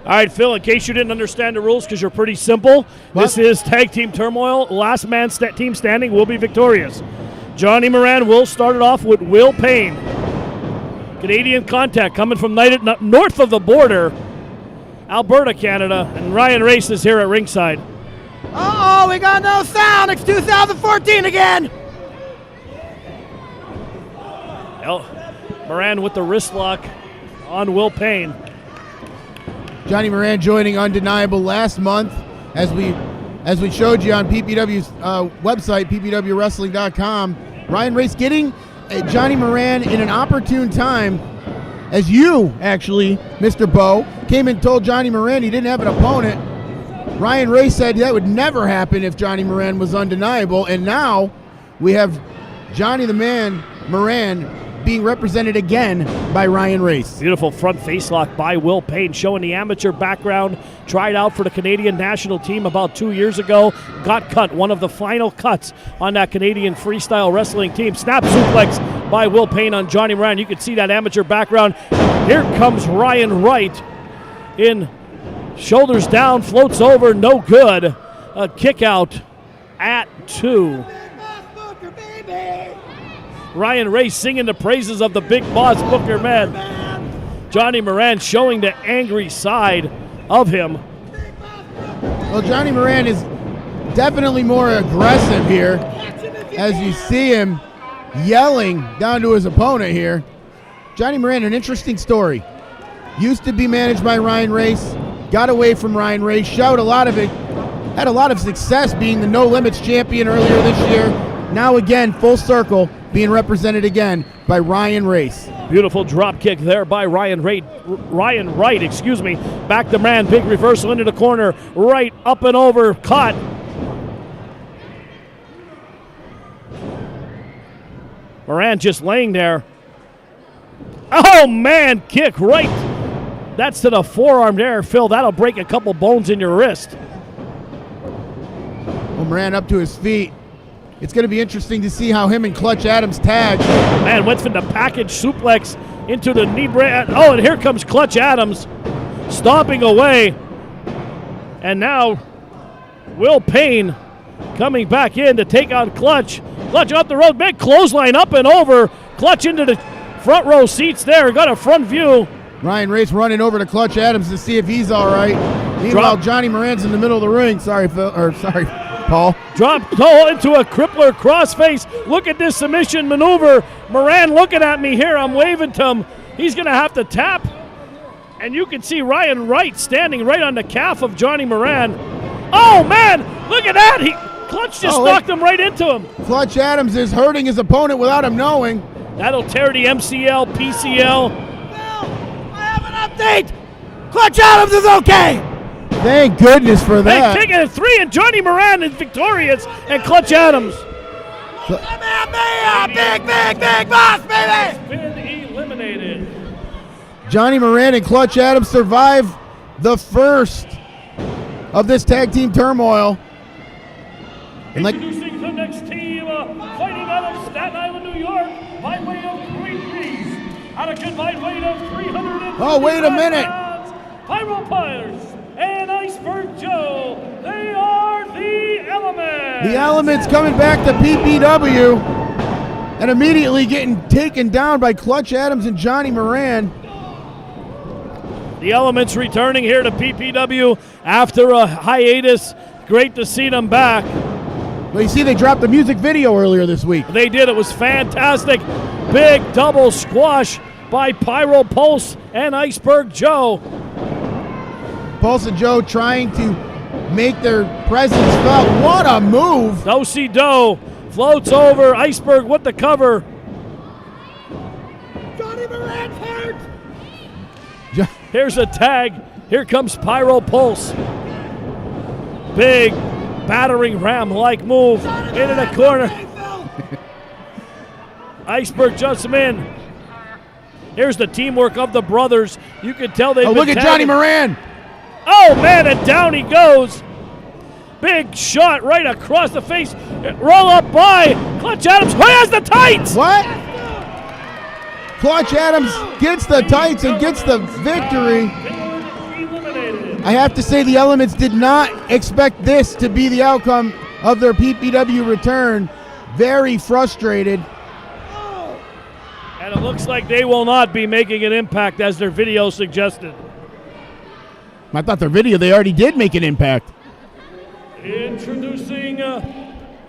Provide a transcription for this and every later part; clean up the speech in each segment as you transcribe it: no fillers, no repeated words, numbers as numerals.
All right, Phil, in case you didn't understand the rules because you're pretty simple, This is Tag Team Turmoil. Last man team standing will be victorious. Johnny Moran will start it off with Will Payne. Canadian contact coming from north of the border, Alberta, Canada, and Ryan Race is here at ringside. Uh-oh, we got no sound. It's 2014 again. Moran with the wrist lock on Will Payne. Johnny Moran joining Undeniable last month, as we showed you on PPW's website, ppwwrestling.com. Ryan Race getting Johnny Moran in an opportune time, as you actually, Mr. Bo, came and told Johnny Moran he didn't have an opponent. Ryan Race said that would never happen if Johnny Moran was Undeniable, and now we have Johnny the Man Moran being represented again by Ryan Race. Beautiful front face lock by Will Payne, showing the amateur background. Tried out for the Canadian national team about 2 years ago. Got cut, one of the final cuts on that Canadian freestyle wrestling team. Snap suplex by Will Payne on Johnny Moran. You can see that amateur background. Here comes Ryan Wright in shoulders down, floats over, no good. A kick out at 2. Ryan Race singing the praises of the big boss Booker Man. Johnny Moran showing the angry side of him. Well, Johnny Moran is definitely more aggressive here, as you see him yelling down to his opponent here. Johnny Moran, an interesting story. Used to be managed by Ryan Race, got away from Ryan Race, showed a lot of it, had a lot of success being the No Limits champion earlier this year. Now again, full circle, being represented again by Ryan Race. Beautiful drop kick there by Ryan Wright. Back to Moran, big reversal into the corner. Right up and over, caught. Moran just laying there. Oh man, kick right. That's to the forearm there, Phil. That'll break a couple bones in your wrist. Well, Moran up to his feet. It's going to be interesting to see how him and Clutch Adams tag. Man, went from the package suplex into the knee break. Oh, and here comes Clutch Adams stomping away. And now Will Payne coming back in to take on Clutch. Clutch up the road, big clothesline up and over. Clutch into the front row seats there. Got a front view. Ryan Race running over to Clutch Adams to see if he's all right. Meanwhile, Johnny Moran's in the middle of the ring. Sorry, Paul. Drop toe into a crippler crossface. Look at this submission maneuver. Moran looking at me here. I'm waving to him. He's going to have to tap. And you can see Ryan Wright standing right on the calf of Johnny Moran. Oh, man, look at that. Clutch just knocked him right into him. Clutch Adams is hurting his opponent without him knowing. That'll tear the MCL, PCL. I have an update. Clutch Adams is okay. Thank goodness for that. Hey, taking it 3, and Johnny Moran is victorious, and Clutch Adams. Big boss, baby. Been eliminated. Johnny Moran and Clutch Adams survive the first of this tag team turmoil. And Introducing the next team, fighting out of Staten Island, New York, by way of Great Beast, at a combined weight of 300. Oh, wait a minute. Pyro Pyres and Iceberg Joe, they are the Elements. The Elements coming back to PPW and immediately getting taken down by Clutch Adams and Johnny Moran. The Elements returning here to PPW after a hiatus. Great to see them back. Well, you see they dropped the music video earlier this week. They did. It was fantastic. Big double squash by Pyro Pulse and Iceberg Joe. Pulse and Joe trying to make their presence felt. What a move. Do-si-do floats over. Iceberg with the cover. Johnny Moran's hurt. Here's a tag. Here comes Pyro Pulse. Big battering ram-like move into the corner. Iceberg just him in. Here's the teamwork of the brothers. You can tell they've been look at Johnny Moran. Oh, man, and down he goes. Big shot right across the face. Roll up by Clutch Adams. Who has the tights? What? Clutch Adams gets the tights and gets the victory. eliminated. I have to say the Elements did not expect this to be the outcome of their PPW return. Very frustrated. And it looks like they will not be making an impact as their video suggested. I thought their video, they already did make an impact. Introducing the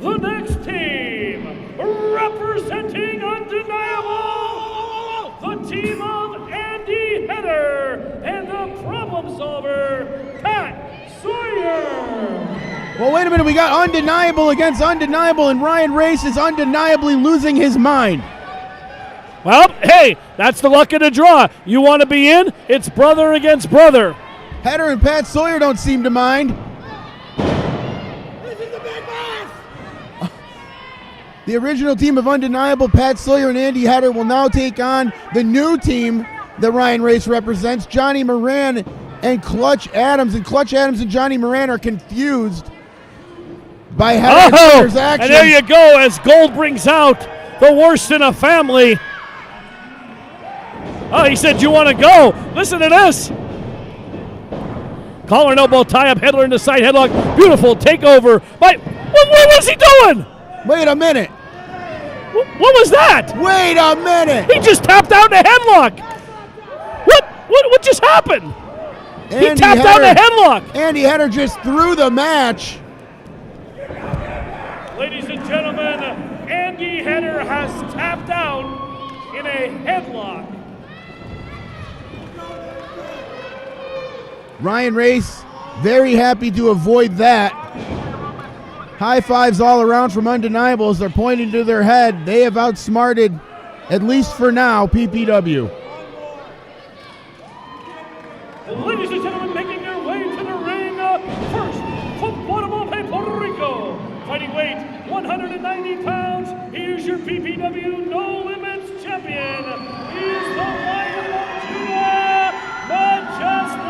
next team, representing Undeniable, the team of Andy Header and the problem solver, Pat Sawyer. Well, wait a minute. We got Undeniable against Undeniable, and Ryan Race is undeniably losing his mind. Well, hey, that's the luck of the draw. You want to be in? It's brother against brother. Header and Pat Sawyer don't seem to mind. This is the big boss. The original team of Undeniable, Pat Sawyer and Andy Header, will now take on the new team that Ryan Race represents, Johnny Moran and Clutch Adams. And Clutch Adams and Johnny Moran are confused by Header and Sawyer's actions. And there you go, as Gold brings out the worst in a family. Oh, he said, you want to go? Listen to this. Collar and elbow tie-up, Headler in the side headlock. Beautiful takeover. What was he doing? Wait a minute. What was that? Wait a minute. He just tapped out in a headlock. What just happened? He tapped out in a headlock. Andy Header just threw the match. Ladies and gentlemen, Andy Header has tapped out in a headlock. Ryan Race very happy to avoid that. High fives all around from Undeniable as they're pointing to their head. They have outsmarted, at least for now, PPW. Ladies and gentlemen, making their way to the ring, first from Guatemala, Puerto Rico, fighting weight 190 pounds, he is your PPW No Limits champion. He is the Lion of Judah, Majestic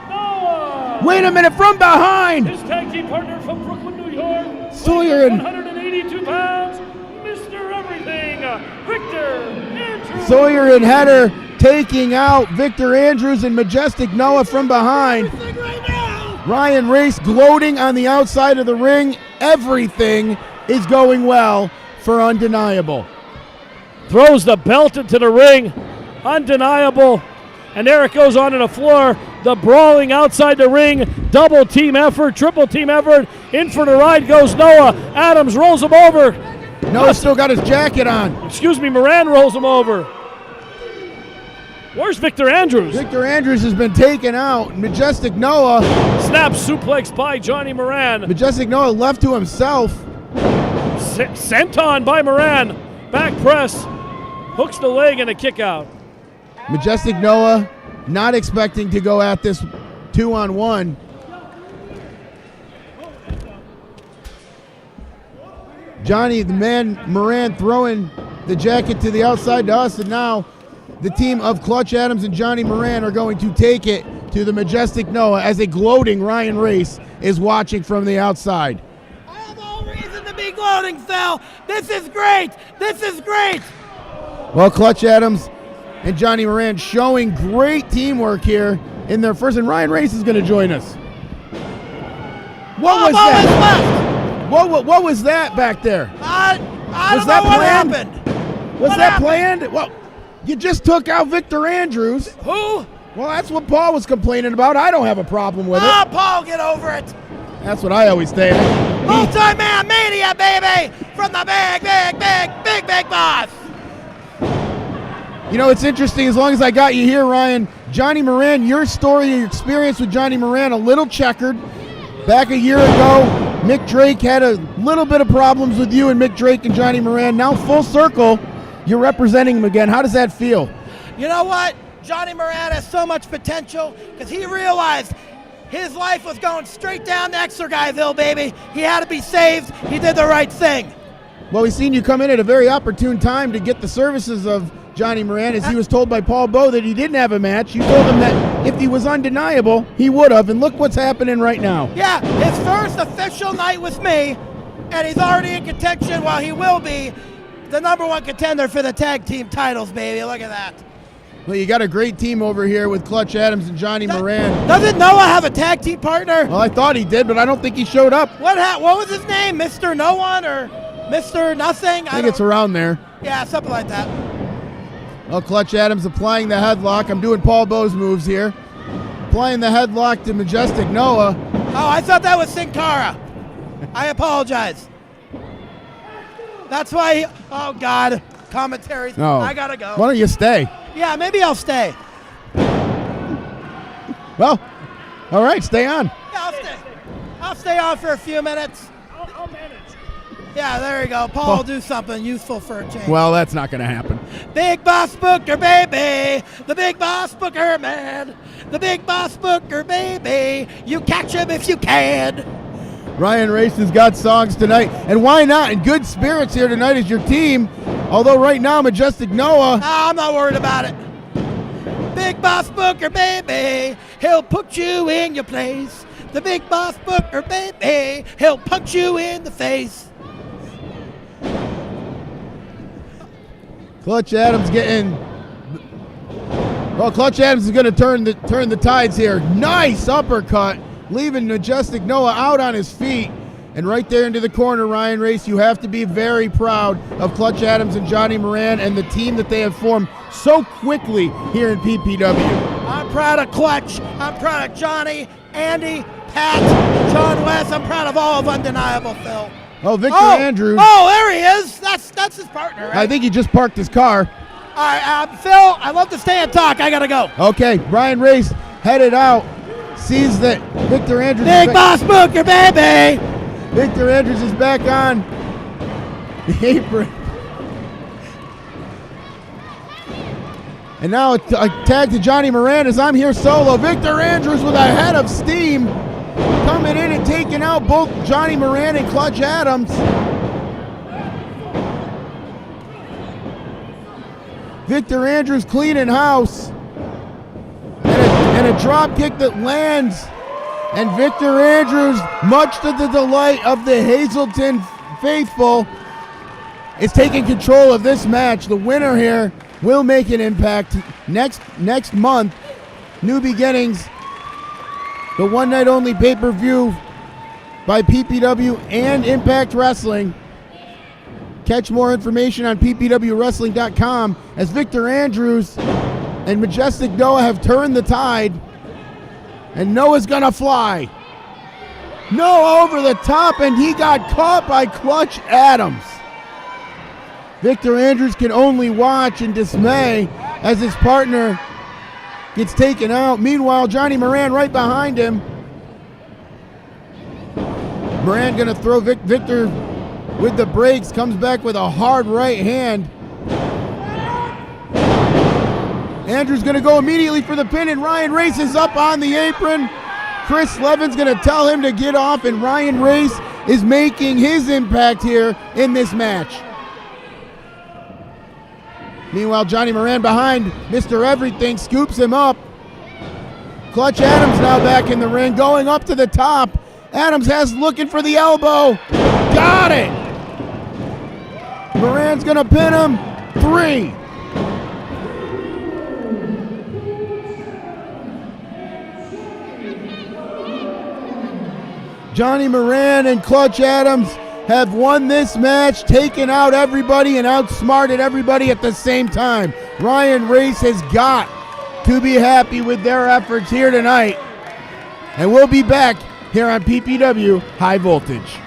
Noah. Wait a minute, from behind! His tag team partner from Brooklyn, New York, Sawyer and 182 pounds, Mr. Everything, Victor Andrews. Sawyer and Header taking out Victor Andrews and Majestic Noah from behind. Ryan Race gloating on the outside of the ring. Everything is going well for Undeniable. Throws the belt into the ring. Undeniable. And there it goes onto the floor. The brawling outside the ring. Double team effort, triple team effort. In for the ride goes Noah. Adams rolls him over. Noah's still got his jacket on. Excuse me, Moran rolls him over. Where's Victor Andrews? Victor Andrews has been taken out. Majestic Noah. Snap suplex by Johnny Moran. Majestic Noah left to himself. Sent on by Moran. Back press. Hooks the leg and a kick out. Majestic Noah not expecting to go at this 2-on-1. Johnny, the man, Moran throwing the jacket to the outside to us, and now the team of Clutch Adams and Johnny Moran are going to take it to the Majestic Noah as a gloating Ryan Race is watching from the outside. I have all reason to be gloating, Phil. This is great. This is great. Well, Clutch Adams and Johnny Moran showing great teamwork here in their first, and Ryan Race is going to join us. What was that? What was that back there? I Was don't that know what planned? happened. Was What that happened? planned? Well, you just took out Victor Andrews. Who? Well, that's what Paul was complaining about. I don't have a problem with Oh, it. Paul, get over it. That's what I always say. Multi-man mania, baby, from the big boss. You know, it's interesting. As long as I got you here, Ryan, Johnny Moran, your story, your experience with Johnny Moran, a little checkered. Back a year ago, Mick Drake had a little bit of problems with you and Mick Drake and Johnny Moran. Now full circle, you're representing him again. How does that feel? You know what? Johnny Moran has so much potential because he realized his life was going straight down to Exerguyville, baby. He had to be saved. He did the right thing. Well, we've seen you come in at a very opportune time to get the services of Johnny Moran, as he was told by Paul Bowe that he didn't have a match. You told him that if he was undeniable, he would have, and look what's happening right now. Yeah, his first official night with me, and he's already in contention, while he will be the #1 contender for the tag team titles, baby. Look at that. Well, you got a great team over here with Clutch Adams and Johnny Moran. Doesn't Noah have a tag team partner? Well, I thought he did, but I don't think he showed up. What was his name? Mr. No One or Mr. Nothing? I think it's around there. Yeah, something like that. Well, Clutch Adams applying the headlock. I'm doing Paul Bowe's moves here. Applying the headlock to Majestic Noah. Oh, I thought that was Sin Cara. I apologize. That's why oh, God. Commentaries. No. I got to go. Why don't you stay? Yeah, maybe I'll stay. Well, all right, stay on. Yeah, I'll stay. I'll stay on for a few minutes. I'll manage. Yeah, there you go. Paul will do something useful for a change. Well, that's not going to happen. Big Boss Booker, baby. The Big Boss Booker, man. The Big Boss Booker, baby. You catch him if you can. Ryan Race has got songs tonight, and why not? In good spirits here tonight is your team. Although right now, Majestic Noah. I'm not worried about it. Big Boss Booker, baby. He'll put you in your place. The Big Boss Booker, baby. He'll punch you in the face. Clutch Adams getting. Well, Clutch Adams is going to turn the tides here. Nice uppercut, leaving Majestic Noah out on his feet. And right there into the corner, Ryan Race, you have to be very proud of Clutch Adams and Johnny Moran and the team that they have formed so quickly here in PPW. I'm proud of Clutch. I'm proud of Johnny, Andy, Pat, John West. I'm proud of all of Undeniable Phil. Oh, Victor Andrews. Oh, there he is. That's his partner, right? I think he just parked his car. All right, Phil, I'd love to stay and talk. I got to go. Okay, Ryan Race headed out, sees that Victor Andrews. Big Boss Booker, baby. Victor Andrews is back on the apron. And now a tag to Johnny Moran as I'm here solo. Victor Andrews with a head of steam coming in and taking out both Johnny Moran and Clutch Adams. Victor Andrews cleaning house. And a drop kick that lands. And Victor Andrews, much to the delight of the Hazleton faithful, is taking control of this match. The winner here will make an impact next month. New Beginnings, the one night only pay-per-view by PPW and Impact Wrestling. Catch more information on ppwwrestling.com as Victor Andrews and Majestic Noah have turned the tide. And Noah's gonna fly. Noah over the top, and he got caught by Clutch Adams. Victor Andrews can only watch in dismay as his partner gets taken out. Meanwhile, Johnny Moran right behind him. Moran gonna throw Victor with the brakes, comes back with a hard right hand. Andrews going to go immediately for the pin, and Ryan Race is up on the apron. Chris Levin's going to tell him to get off, and Ryan Race is making his impact here in this match. Meanwhile, Johnny Moran behind Mr. Everything scoops him up. Clutch Adams now back in the ring, going up to the top. Adams has looking for the elbow. Got it! Moran's going to pin him. 3. Johnny Moran and Clutch Adams have won this match, taken out everybody and outsmarted everybody at the same time. Ryan Race has got to be happy with their efforts here tonight. And we'll be back here on PPW High Voltage.